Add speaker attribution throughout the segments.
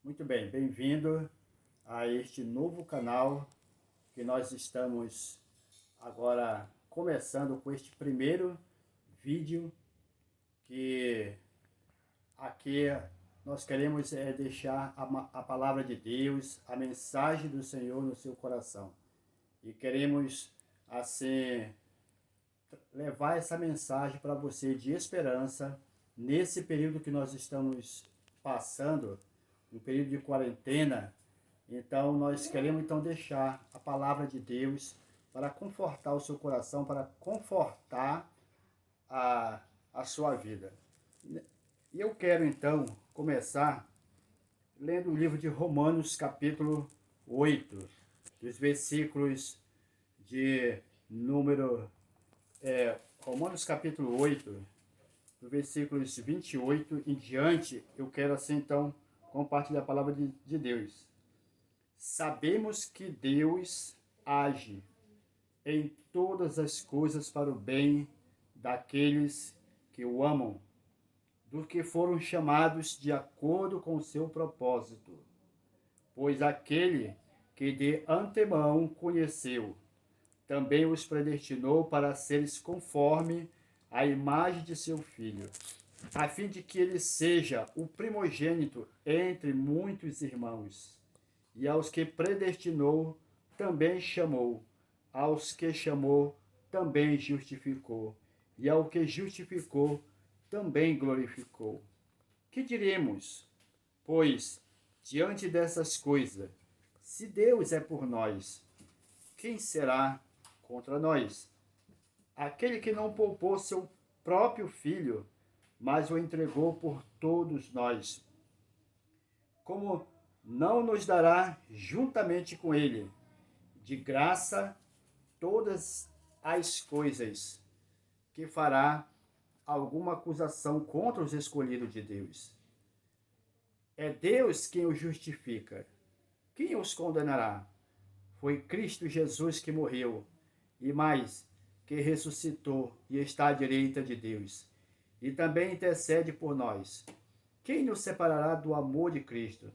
Speaker 1: Muito bem, bem-vindo a este novo canal que nós estamos agora começando com este primeiro vídeo que aqui nós queremos deixar a palavra de Deus, a mensagem do Senhor no seu coração. E queremos, assim, levar essa mensagem para você de esperança nesse período que nós estamos passando, no período de quarentena. Então nós queremos deixar a palavra de Deus para confortar o seu coração, para confortar a, a sua vida. E eu quero então começar lendo o livro de Romanos capítulo 8, dos versículos de número Romanos capítulo 8, do versículos 28 em diante. Eu quero assim então compartilhar a palavra de Deus. Sabemos que Deus age em todas as coisas para o bem daqueles que o amam, dos que foram chamados de acordo com o seu propósito. Pois aquele que de antemão conheceu, também os predestinou para seres conforme a imagem de seu Filho, a fim de que ele seja o primogênito entre muitos irmãos. E aos que predestinou, também chamou. Aos que chamou, também justificou. E ao que justificou, também glorificou. Que diremos, pois, diante dessas coisas? Se Deus é por nós, quem será contra nós? Aquele que não poupou seu próprio filho, mas o entregou por todos nós, como não nos dará juntamente com ele, de graça, todas as coisas? Que fará alguma acusação contra os escolhidos de Deus? É Deus quem os justifica. Quem os condenará? Foi Cristo Jesus que morreu, e mais, que ressuscitou e está à direita de Deus, e também intercede por nós. Quem nos separará do amor de Cristo?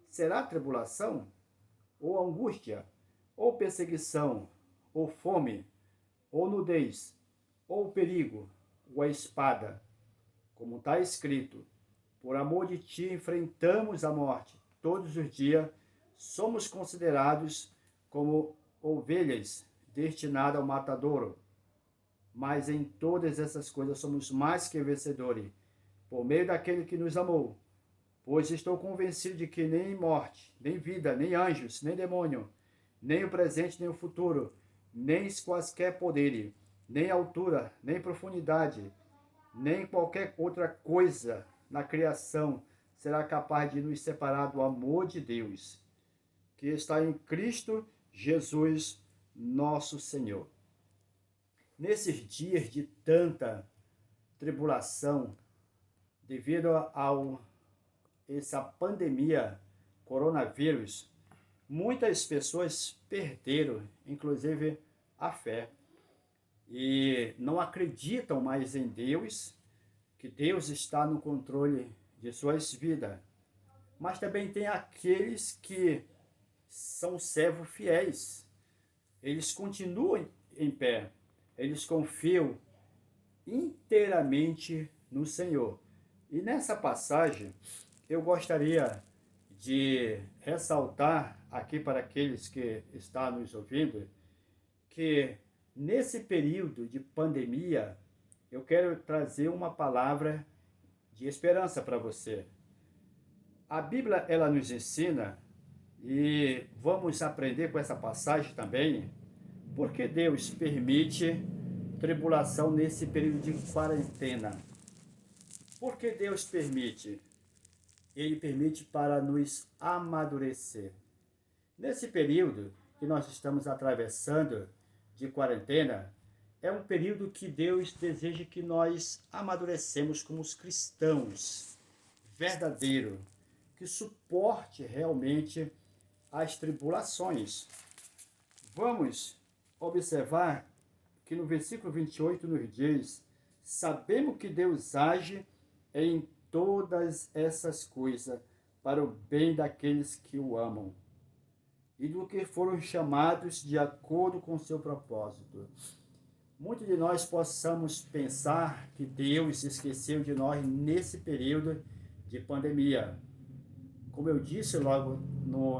Speaker 1: Será tribulação, ou angústia, ou perseguição, ou fome, ou nudez, ou perigo, ou a espada? Como está escrito, por amor de ti enfrentamos a morte. Todos os dias somos considerados como ovelhas destinadas ao matadouro. Mas em todas essas coisas somos mais que vencedores, por meio daquele que nos amou. Pois estou convencido de que nem morte, nem vida, nem anjos, nem demônio, nem o presente, nem o futuro, nem quaisquer poderes, nem altura, nem profundidade, nem qualquer outra coisa na criação será capaz de nos separar do amor de Deus, que está em Cristo Jesus, nosso Senhor. Nesses dias de tanta tribulação, devido a essa pandemia coronavírus, muitas pessoas perderam, inclusive, a fé. E não acreditam mais em Deus, que Deus está no controle de suas vidas. Mas também tem aqueles que são servos fiéis. Eles continuam em pé. Eles confiam inteiramente no Senhor. E nessa passagem, eu gostaria de ressaltar aqui para aqueles que estão nos ouvindo, que nesse período de pandemia, eu quero trazer uma palavra de esperança para você. A Bíblia, ela nos ensina, e vamos aprender com essa passagem também, porque Deus permite tribulação nesse período de quarentena. Por que Deus permite? Ele permite para nos amadurecer. Nesse período que nós estamos atravessando de quarentena, é um período que Deus deseja que nós amadurecemos como os cristãos verdadeiros, que suporte realmente as tribulações. Vamos observar que no versículo 28 nos diz: sabemos que Deus age em todas essas coisas para o bem daqueles que o amam e do que foram chamados de acordo com seu propósito. Muitos de nós possamos pensar que Deus esqueceu de nós nesse período de pandemia. Como eu disse logo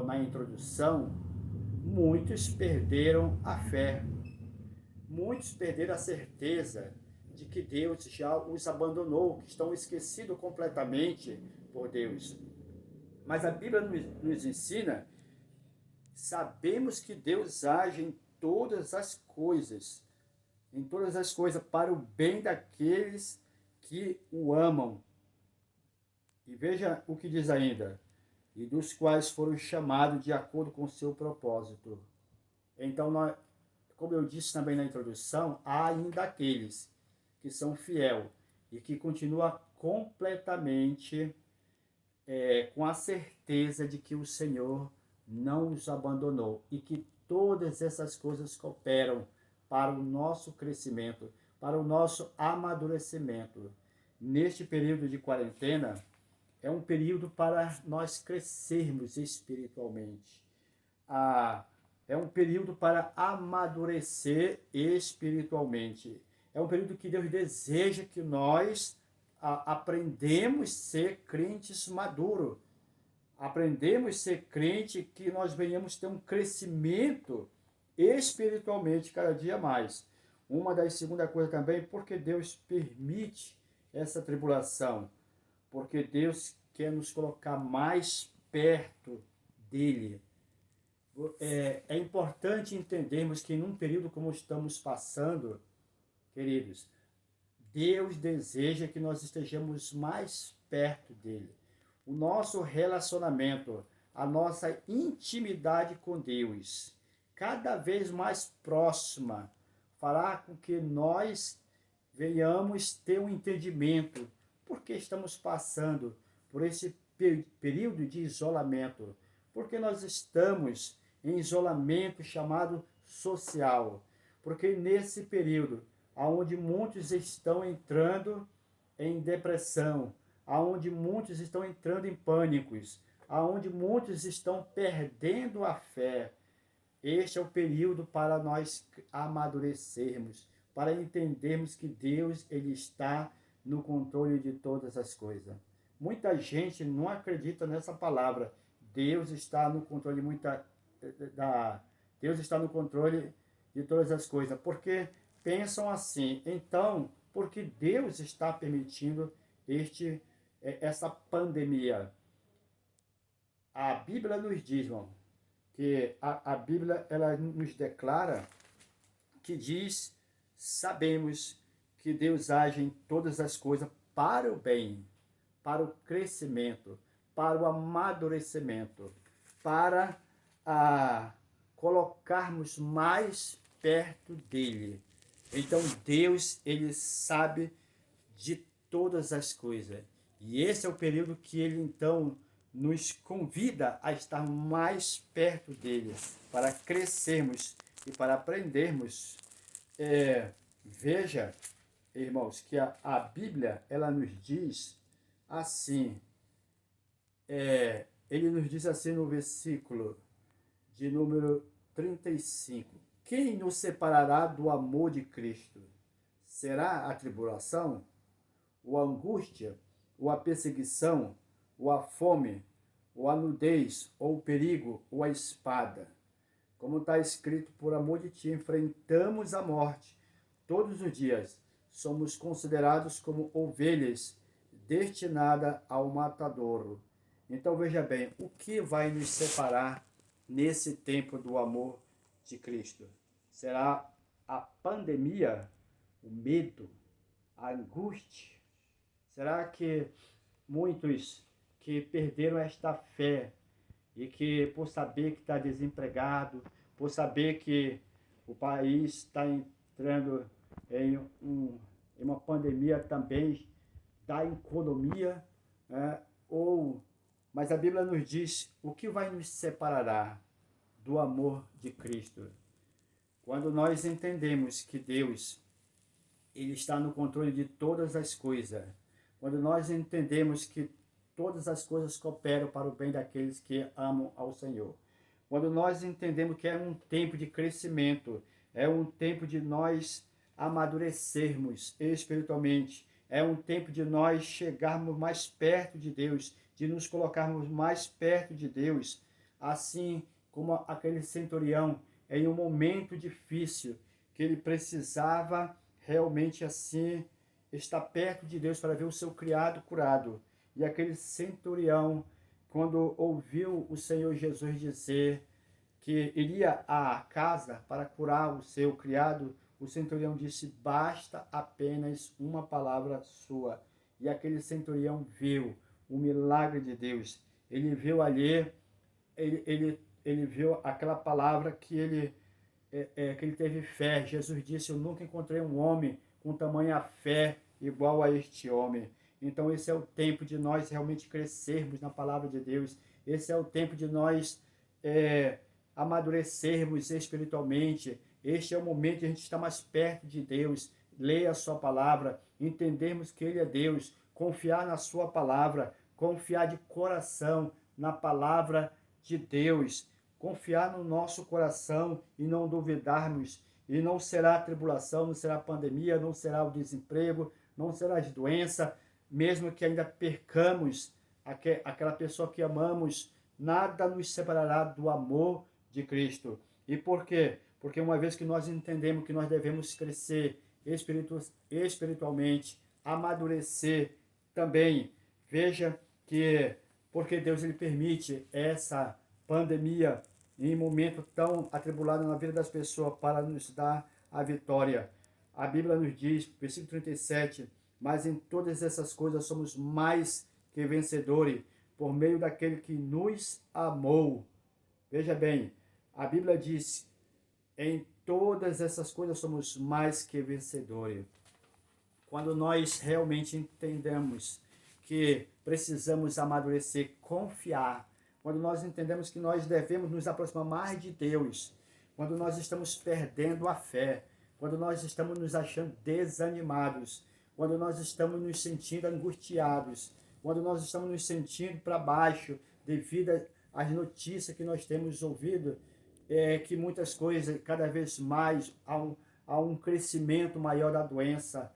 Speaker 1: na introdução, muitos perderam a fé, muitos perderam a certeza de que Deus já os abandonou, que estão esquecidos completamente por Deus. Mas a Bíblia nos ensina, sabemos que Deus age em todas as coisas para o bem daqueles que o amam. E veja o que diz ainda, e dos quais foram chamados de acordo com o seu propósito. Então, como eu disse também na introdução, há ainda aqueles que são fiel e que continuam completamente com a certeza de que o Senhor não os abandonou e que todas essas coisas cooperam para o nosso crescimento, para o nosso amadurecimento. Neste período de quarentena, é um período para nós crescermos espiritualmente. É um período para amadurecer espiritualmente. É um período que Deus deseja que nós aprendemos a ser crentes maduros. Aprendemos a ser crente, que nós venhamos ter um crescimento espiritualmente cada dia mais. Uma das segunda coisa também, porque Deus permite essa tribulação, porque Deus quer nos colocar mais perto dele. É importante entendermos que num período como estamos passando, queridos, Deus deseja que nós estejamos mais perto dele. O nosso relacionamento, a nossa intimidade com Deus, cada vez mais próxima, fará com que nós venhamos ter um entendimento porque estamos passando por esse período de isolamento, porque nós estamos em isolamento chamado social, porque nesse período, onde muitos estão entrando em depressão, aonde muitos estão entrando em pânicos, aonde muitos estão perdendo a fé. Este é o período para nós amadurecermos, para entendermos que Deus ele está no controle de todas as coisas. Muita gente não acredita nessa palavra. Deus está no controle Deus está no controle de todas as coisas, porque pensam assim. Então, porque Deus está permitindo essa pandemia? A Bíblia nos diz, irmão, que a Bíblia ela nos declara que diz, sabemos que Deus age em todas as coisas para o bem, para o crescimento, para o amadurecimento, para colocarmos mais perto dele. Então Deus, ele sabe de todas as coisas. E esse é o período que ele então nos convida a estar mais perto dele, para crescermos e para aprendermos. Veja, irmãos, que a Bíblia, ela nos diz assim, ele nos diz assim no versículo de número 35. Quem nos separará do amor de Cristo? Será a tribulação, ou a angústia, ou a perseguição, ou a fome, ou a nudez, ou o perigo, ou a espada? Como está escrito, por amor de ti enfrentamos a morte todos os dias. Somos considerados como ovelhas destinadas ao matadouro. Então veja bem, o que vai nos separar nesse tempo do amor de Cristo? Será a pandemia, o medo, a angústia? Será que muitos que perderam esta fé e que por saber que está desempregado, por saber que o país está entrando em uma pandemia também da economia, mas a Bíblia nos diz o que vai nos separar do amor de Cristo? Quando nós entendemos que Deus ele está no controle de todas as coisas, quando nós entendemos que todas as coisas cooperam para o bem daqueles que amam ao Senhor. Quando nós entendemos que é um tempo de crescimento, é um tempo de nós amadurecermos espiritualmente, é um tempo de nós chegarmos mais perto de Deus, de nos colocarmos mais perto de Deus, assim como aquele centurião, em um momento difícil, que ele precisava realmente assim estar perto de Deus para ver o seu criado curado. E aquele centurião, quando ouviu o Senhor Jesus dizer que iria à casa para curar o seu criado, o centurião disse: basta apenas uma palavra sua. E aquele centurião viu o milagre de Deus. Ele viu ali, ele viu aquela palavra que ele teve fé. Jesus disse: eu nunca encontrei um homem com tamanha fé igual a este homem. Então esse é o tempo de nós realmente crescermos na palavra de Deus. Esse é o tempo de nós amadurecermos espiritualmente. Este é o momento de a gente estar mais perto de Deus, ler a sua palavra, entendermos que Ele é Deus, confiar na sua palavra, confiar de coração na palavra de Deus, confiar no nosso coração e não duvidarmos. E não será tribulação, não será pandemia, não será o desemprego, não será de doença, mesmo que ainda percamos aquela pessoa que amamos, nada nos separará do amor de Cristo. E por quê? Porque uma vez que nós entendemos que nós devemos crescer espiritualmente, amadurecer também, veja que porque Deus ele permite essa pandemia em um momento tão atribulado na vida das pessoas para nos dar a vitória. A Bíblia nos diz, versículo 37, mas em todas essas coisas somos mais que vencedores por meio daquele que nos amou. Veja bem, a Bíblia diz: em todas essas coisas somos mais que vencedores. Quando nós realmente entendemos que precisamos amadurecer, confiar, quando nós entendemos que nós devemos nos aproximar mais de Deus, quando nós estamos perdendo a fé, quando nós estamos nos achando desanimados, quando nós estamos nos sentindo angustiados, quando nós estamos nos sentindo para baixo devido às notícias que nós temos ouvido, que muitas coisas, cada vez mais, há um crescimento maior da doença,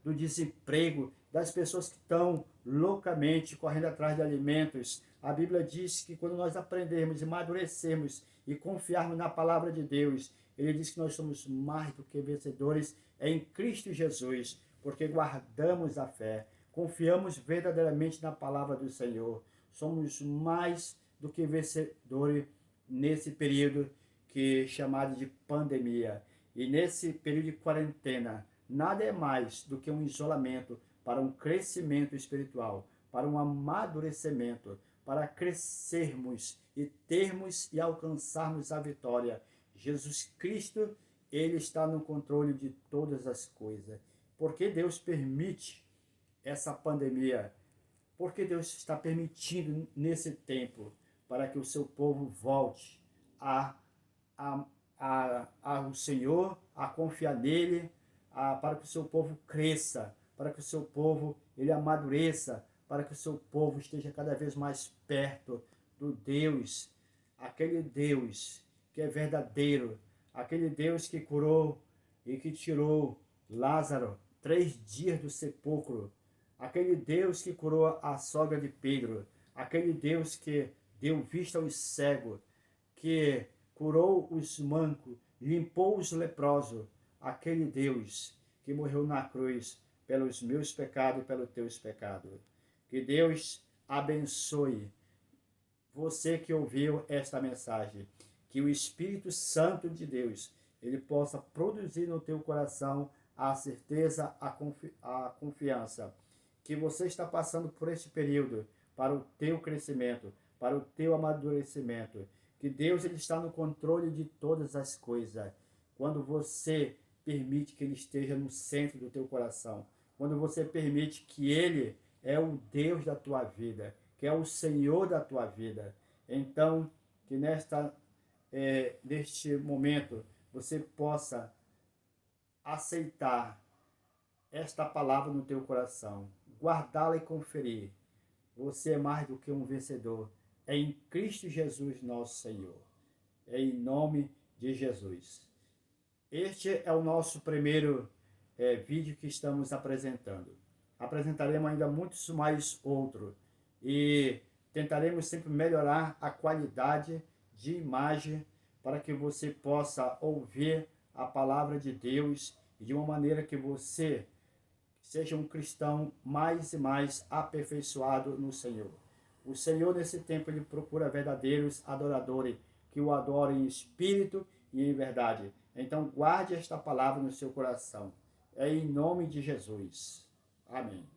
Speaker 1: do desemprego, das pessoas que estão loucamente correndo atrás de alimentos. A Bíblia diz que quando nós aprendermos e amadurecermos e confiarmos na palavra de Deus, ele diz que nós somos mais do que vencedores em Cristo Jesus, porque guardamos a fé, confiamos verdadeiramente na palavra do Senhor. Somos mais do que vencedores nesse período que é chamado de pandemia. E nesse período de quarentena, nada é mais do que um isolamento para um crescimento espiritual, para um amadurecimento, para crescermos e termos e alcançarmos a vitória. Jesus Cristo, ele está no controle de todas as coisas. Por que Deus permite essa pandemia? Por que Deus está permitindo nesse tempo? Para que o seu povo volte ao Senhor, a confiar nele, para que o seu povo cresça, para que o seu povo ele amadureça, para que o seu povo esteja cada vez mais perto do Deus, aquele Deus que é verdadeiro, aquele Deus que curou e que tirou Lázaro 3 dias do sepulcro, aquele Deus que curou a sogra de Pedro, aquele Deus que deu vista aos cegos, que curou os mancos, limpou os leprosos, aquele Deus que morreu na cruz pelos meus pecados e pelos teus pecados. Que Deus abençoe você que ouviu esta mensagem. Que o Espírito Santo de Deus, ele possa produzir no teu coração a certeza, a confiança. Que você está passando por este período para o teu crescimento, para o teu amadurecimento. Que Deus ele está no controle de todas as coisas. Quando você permite que ele esteja no centro do teu coração. Quando você permite que ele é o Deus da tua vida, que é o Senhor da tua vida. Então, que neste momento você possa aceitar esta palavra no teu coração, guardá-la e conferir. Você é mais do que um vencedor. É em Cristo Jesus, nosso Senhor. É em nome de Jesus. Este é o nosso primeiro vídeo que estamos apresentando. Apresentaremos ainda muitos mais outros. E tentaremos sempre melhorar a qualidade de imagem para que você possa ouvir a palavra de Deus e de uma maneira que você seja um cristão mais e mais aperfeiçoado no Senhor. O Senhor, nesse tempo, ele procura verdadeiros adoradores que o adorem em espírito e em verdade. Então, guarde esta palavra no seu coração. É em nome de Jesus. Amém.